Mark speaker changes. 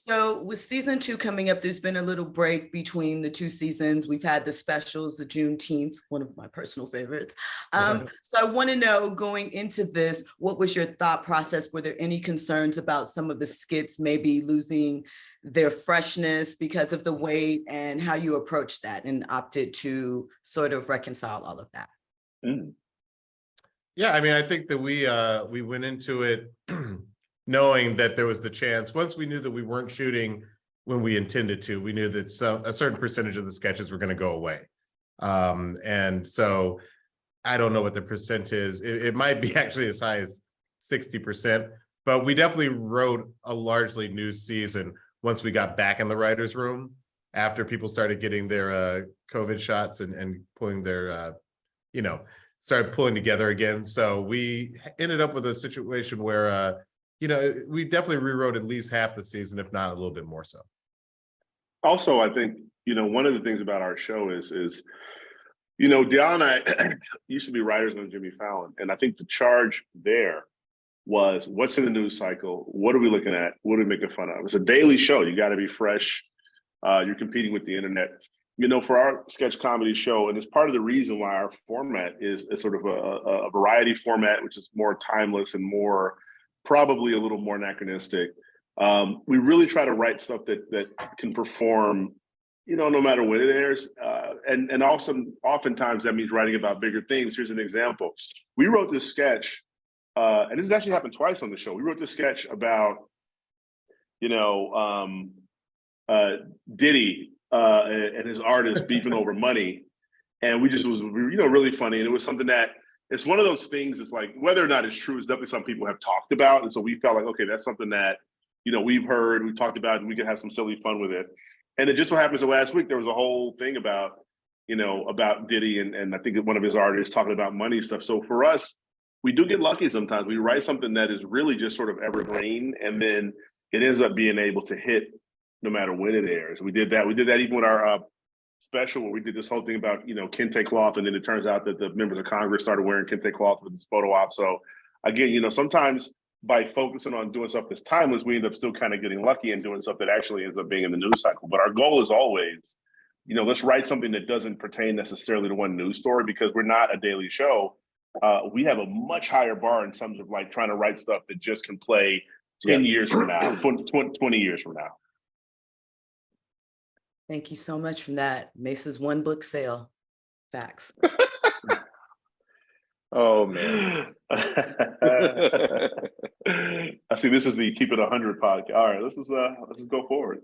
Speaker 1: So with season 2 coming up, there's been a little break between the 2 seasons. We've had the specials, the Juneteenth, one of my personal favorites. So I want to know, going into this, what was your thought process? Were there any concerns about some of the skits maybe losing their freshness because of the wait, and how you approached that and opted to sort of reconcile all of that?
Speaker 2: Yeah, I mean, I think that we went into it knowing that there was the chance. Once we knew that we weren't shooting when we intended to, we knew that a certain percentage of the sketches were going to go away. And so I don't know what the percent is. It might be actually as high as 60%, but we definitely wrote a largely new season once we got back in the writer's room, after people started getting their COVID shots and pulling their, started pulling together again. So we ended up with a situation where, we definitely rewrote at least half the season, if not a little bit more so.
Speaker 3: Also, I think, one of the things about our show is Diallo and I used to be writers on Jimmy Fallon. And I think the charge there was, what's in the news cycle? What are we looking at? What are we making fun of? It's a daily show. You got to be fresh. You're competing with the internet. For our sketch comedy show, and it's part of the reason why our format is sort of a variety format, which is more timeless and more, probably a little more anachronistic. We really try to write stuff that can perform, no matter when it airs. And also, oftentimes that means writing about bigger things. Here's an example. We wrote this sketch, and this has actually happened twice on the show. We wrote this sketch about, Diddy and his artist beefing over money. And we just was, really funny. And it was something that, it's one of those things, it's like, whether or not it's true, it's definitely something people have talked about. And so we felt like, okay, that's something that, we've heard, we talked about, and we could have some silly fun with it. And it just so happens that last week, there was a whole thing about, about Diddy and I think one of his artists talking about money stuff. So for us, we do get lucky sometimes. We write something that is really just sort of evergreen, and then it ends up being able to hit no matter when it airs. We did that even with our special, where we did this whole thing about, kente cloth, and then it turns out that the members of Congress started wearing kente cloth with this photo op. So again, sometimes by focusing on doing stuff that's timeless, we end up still kind of getting lucky and doing stuff that actually ends up being in the news cycle. But our goal is always, let's write something that doesn't pertain necessarily to one news story, because we're not a daily show. We have a much higher bar in terms of like trying to write stuff that just can play 10 years from now, 20 years from now.
Speaker 1: Thank you so much for that. Mace's one book sale. Facts.
Speaker 3: Oh, man. I see this is the Keep It 100 podcast. All right, let's just go forward.